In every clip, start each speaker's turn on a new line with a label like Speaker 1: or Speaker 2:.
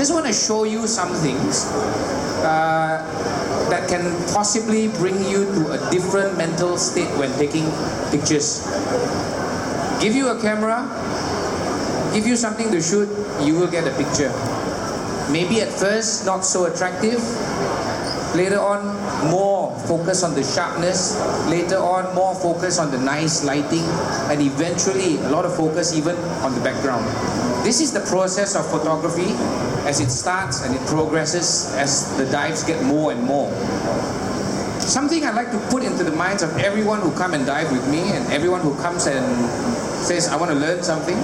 Speaker 1: just want to show you some things that can possibly bring you to a different mental state when taking pictures. Give you a camera, give you something to shoot, you will get a picture. Maybe at first not so attractive, later on more focus on the sharpness, later on more focus on the nice lighting, and eventually a lot of focus even on the background. This is the process of photography as it starts and it progresses as the dives get more and more. Something I like to put into the minds of everyone who come and dive with me and everyone who comes and says, I want to learn something.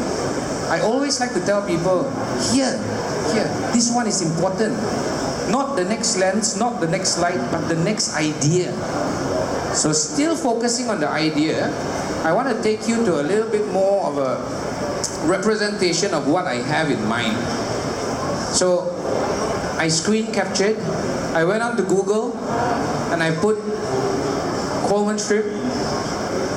Speaker 1: I always like to tell people, here, this one is important. Not the next lens, not the next light, but the next idea. So still focusing on the idea, I want to take you to a little bit more of a representation of what I have in mind. So I screen captured, I went on to Google and I put Coleman strip,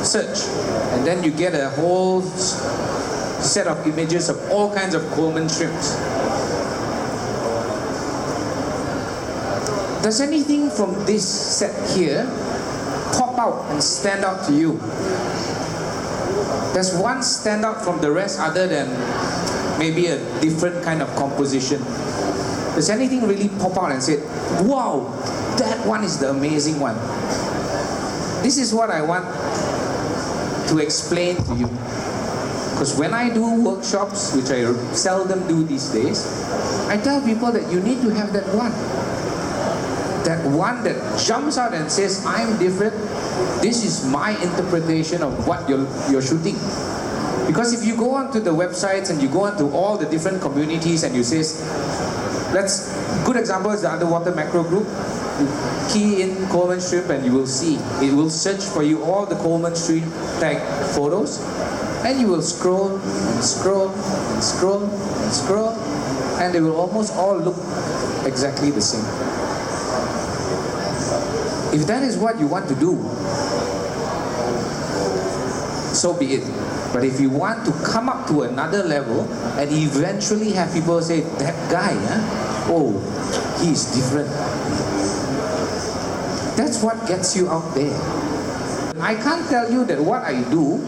Speaker 1: search, and then you get a whole set of images of all kinds of Coleman strips. Does anything from this set here pop out and stand out to you? Does one stand out from the rest other than maybe a different kind of composition? Does anything really pop out and say, wow, that one is the amazing one? This is what I want to explain to you. Because when I do workshops, which I seldom do these days, I tell people that you need to have that one. That one that jumps out and says, I'm different. This is my interpretation of what you're shooting. Because if you go onto the websites and you go onto all the different communities and you say, good example is the underwater macro group. You key in Coleman strip and you will see. It will search for you all the Coleman strip tag photos. And you will scroll and scroll and scroll and scroll. And they will almost all look exactly the same. If that is what you want to do, so be it. But if you want to come up to another level and eventually have people say, that guy, oh, he's different. That's what gets you out there. I can't tell you that what I do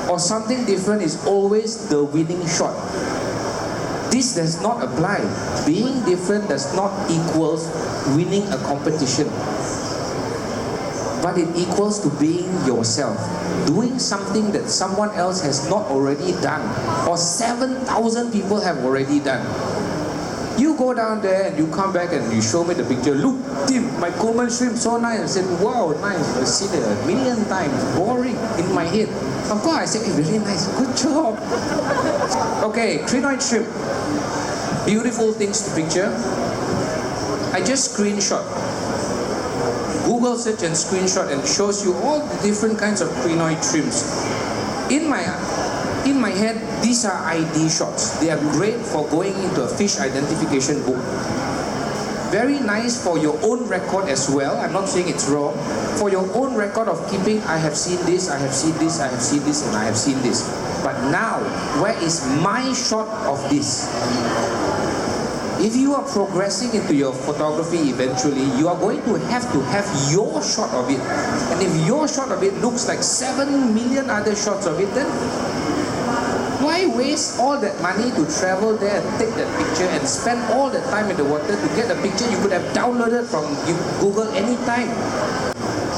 Speaker 1: or something different is always the winning shot. This does not apply. Being different does not equal winning a competition. But it equals to being yourself, doing something that someone else has not already done, or 7,000 people have already done. You go down there and you come back and you show me the picture. Look, Tim, my Coleman shrimp so nice. I said, wow, nice. I've seen it a million times. Boring in my head. Of course, I said, hey, very nice. Good job. Okay, crinoid shrimp. Beautiful things to picture. I just screenshot. Google search and screenshot and shows you all the different kinds of crinoid shrimps. In my head, these are ID shots. They are great for going into a fish identification book. Very nice for your own record as well. I'm not saying it's wrong. For your own record of keeping, I have seen this, I have seen this, I have seen this, and I have seen this. But now, where is my shot of this? If you are progressing into your photography eventually, you are going to have your shot of it. And if your shot of it looks like 7 million other shots of it, then why waste all that money to travel there and take that picture and spend all that time in the water to get a picture you could have downloaded from Google anytime?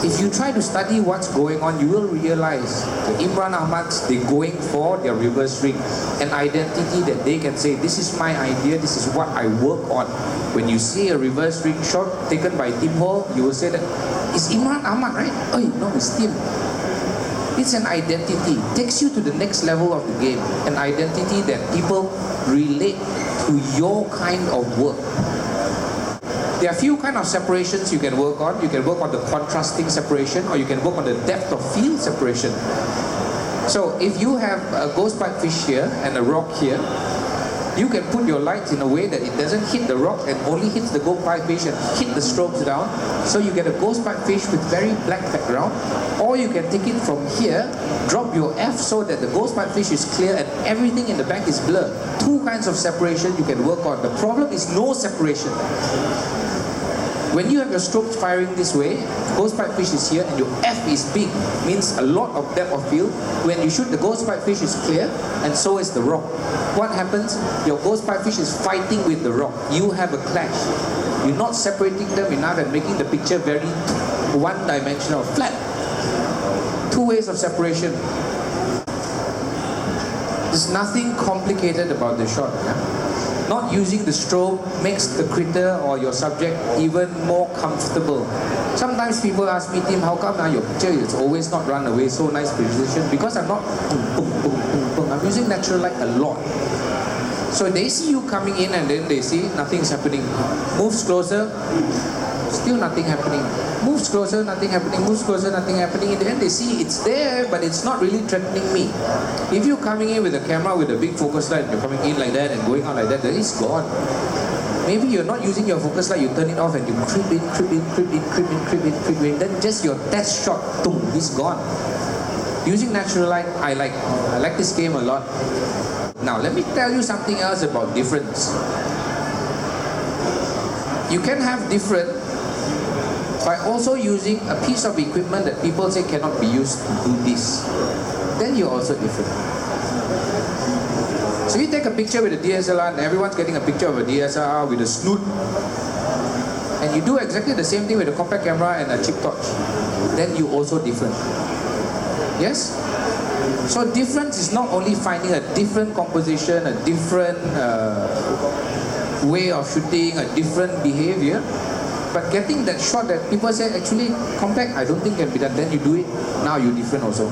Speaker 1: If you try to study what's going on, you will realize the Imran Ahmads, they're going for their reverse rig, an identity that they can say, this is my idea, this is what I work on. When you see a reverse rig shot taken by Tim Ho, you will say that, it's Imran Ahmad, right? Oh, no, it's Tim. It's an identity. It takes you to the next level of the game. An identity that people relate to your kind of work. There are a few kind of separations you can work on. You can work on the contrasting separation, or you can work on the depth of field separation. So if you have a ghost pipe fish here and a rock here, You can put your lights in a way that it doesn't hit the rock and only hits the ghost pipefish and hit the strobes down. So you get a ghost pipefish with very black background. Or you can take it from here, drop your F so that the ghost pipefish is clear and everything in the back is blurred. Two kinds of separation you can work on. The problem is no separation. When you have your strobes firing this way, ghost pipefish is here and your F is big, means a lot of depth of field. When you shoot, the ghost pipefish is clear and so is the rock. What happens? Your ghost pipefish is fighting with the rock. You have a clash. You're not separating them enough and making the picture very one-dimensional, flat. Two ways of separation. There's nothing complicated about the shot. Yeah? Not using the strobe makes the critter or your subject even more comfortable. Sometimes people ask me, Tim, how come now your picture is always not run away, so nice precision? Because I'm not I'm using natural light a lot. So they see you coming in and then they see nothing's happening. Moves closer, still nothing happening. Moves closer, nothing happening. Moves closer, nothing happening. In the end they see it's there, but it's not really threatening me. If you're coming in with a camera with a big focus light, you're coming in like that and going out like that, then it's gone. Maybe you're not using your focus light, you turn it off and you creep in, creep in, creep in, creep in, creep in, creep in. Then just your test shot, boom, it's gone. Using natural light, I like this game a lot. Now let me tell you something else about difference. You can have different by also using a piece of equipment that people say cannot be used to do this. Then you're also different. So you take a picture with a DSLR and everyone's getting a picture of a DSLR with a snoot. And you do exactly the same thing with a compact camera and a chip torch. Then you're also different. Yes? So difference is not only finding a different composition, a different way of shooting, a different behavior, but getting that shot that people say, actually, compact, I don't think can be done. Then you do it, now you're different also.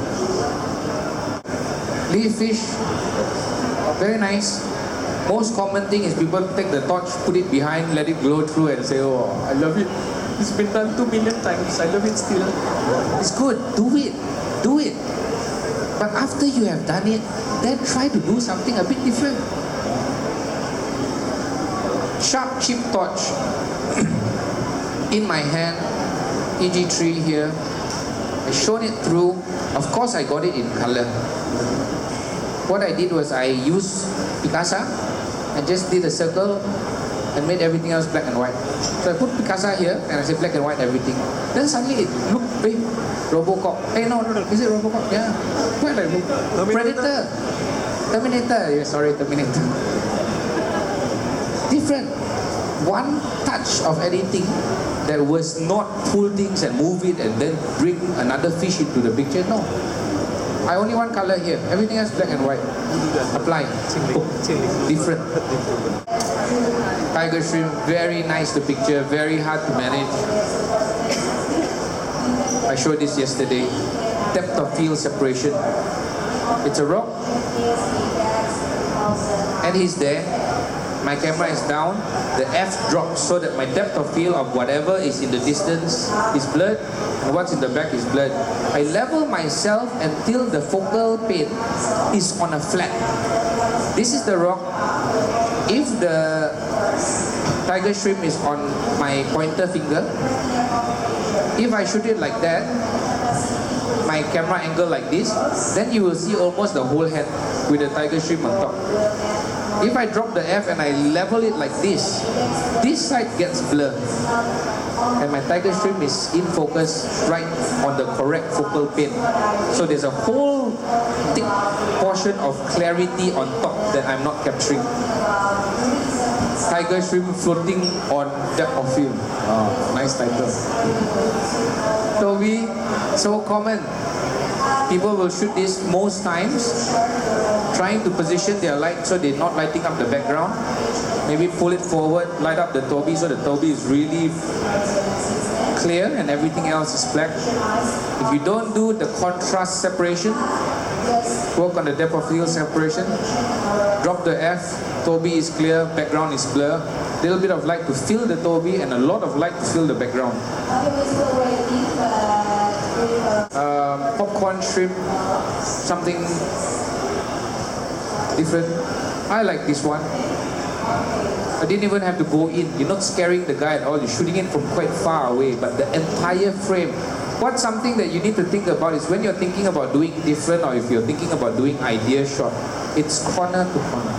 Speaker 1: Leaf fish, very nice. Most common thing is people take the torch, put it behind, let it glow through and say, oh, I love it. It's been done 2 million times, I love it still. It's good, do it, do it. But after you have done it, then try to do something a bit different. Sharp chip torch. In my hand, EG3 here. I shone it through. Of course, I got it in color. What I did was I used Picasa and just did a circle and made everything else black and white. So I put Picasa here and I said black and white everything. Then suddenly it looked, hey, Robocop. Hey, no, is it Robocop? Yeah. Quite like Predator. Terminator. Yeah, sorry, Terminator. Different. One touch of editing that was not pull things and move it and then bring another fish into the picture. No. I only one color here. Everything else black and white. Apply. Different. Tiger shrimp, very nice to picture, very hard to manage. I showed this yesterday. Depth of field separation. It's a rock. And he's there. My camera is down, the F drops so that my depth of field of whatever is in the distance is blurred and what's in the back is blurred. I level myself until the focal plane is on a flat. This is the rock. If the tiger shrimp is on my pointer finger, if I shoot it like that, my camera angle like this, then you will see almost the whole head with the tiger shrimp on top. If I drop the F and I level it like this side gets blurred. And my tiger shrimp is in focus right on the correct focal plane. So there's a whole thick portion of clarity on top that I'm not capturing. Tiger shrimp floating on depth of field. Oh, nice title. Toby, so common. People will shoot this most times, trying to position their light so they're not lighting up the background. Maybe pull it forward, light up the Toby so the Toby is really clear and everything else is black. If you don't do the contrast separation, work on the depth of field separation, drop the F, Toby is clear, background is blur, little bit of light to fill the Toby and a lot of light to fill the background. Popcorn shrimp, something different. I like this one. I didn't even have to go in. You're not scaring the guy at all. You're shooting it from quite far away. But the entire frame. What's something that you need to think about is when you're thinking about doing different, or if you're thinking about doing idea shot, it's corner to corner.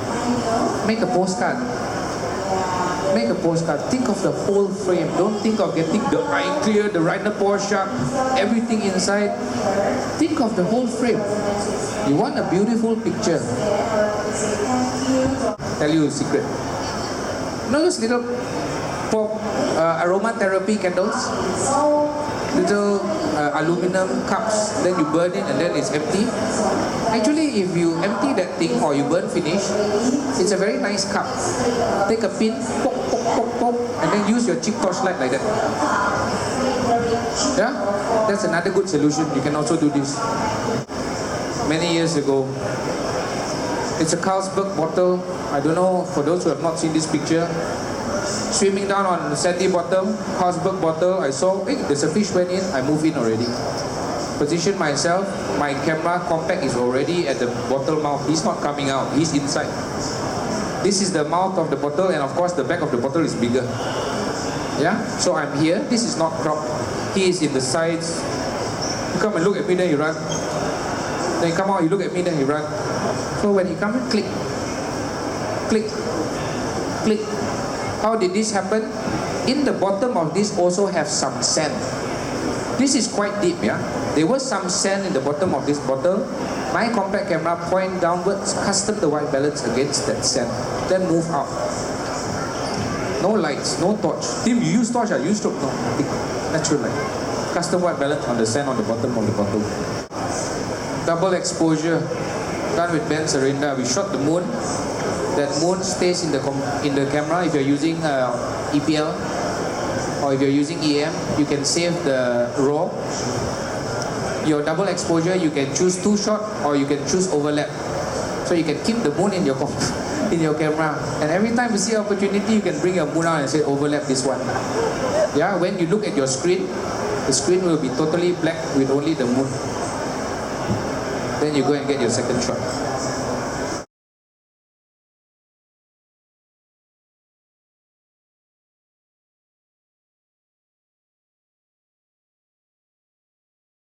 Speaker 1: Make a postcard. Make a postcard. Think of the whole frame. Don't think of getting the eye clear, the retina pore sharp, everything inside. Think of the whole frame. You want a beautiful picture. Tell you a secret. You know those little pop aromatherapy candles? Little aluminum cups, then you burn it and then it's empty. Actually, if you empty that thing or you burn finish, it's a very nice cup. Take a pin, poke, poke, poke, poke, and then use your cheap torchlight like that. Yeah? That's another good solution. You can also do this. Many years ago, it's a Carlsberg bottle. I don't know, for those who have not seen this picture, swimming down on the sandy bottom, Carlsberg bottle, I saw, hey, there's a fish went in, I move in already. Position myself, my camera compact is already at the bottle mouth. He's not coming out, he's inside. This is the mouth of the bottle, and of course the back of the bottle is bigger. Yeah, so I'm here, this is not cropped. He is in the sides. You come and look at me, then you run. Then you come out, you look at me, then you run. So when he comes in, click, click, click. How did this happen? In the bottom of this also have some sand. This is quite deep, yeah? There was some sand in the bottom of this bottle. My compact camera point downwards, custom the white balance against that sand. Then move out. No lights, no torch. Tim, you use torch, I use torch. No, natural light. Custom white balance on the sand on the bottom of the bottle. Double exposure. Done with Ben Serinda. We shot the moon. That moon stays in the camera. If you're using EPL or if you're using EM, you can save the RAW. Your double exposure, you can choose 2 shot or you can choose overlap. So you can keep the moon in your camera. And every time you see opportunity, you can bring your moon out and say overlap this one. Yeah, when you look at your screen, the screen will be totally black with only the moon. Then you go and get your second shot.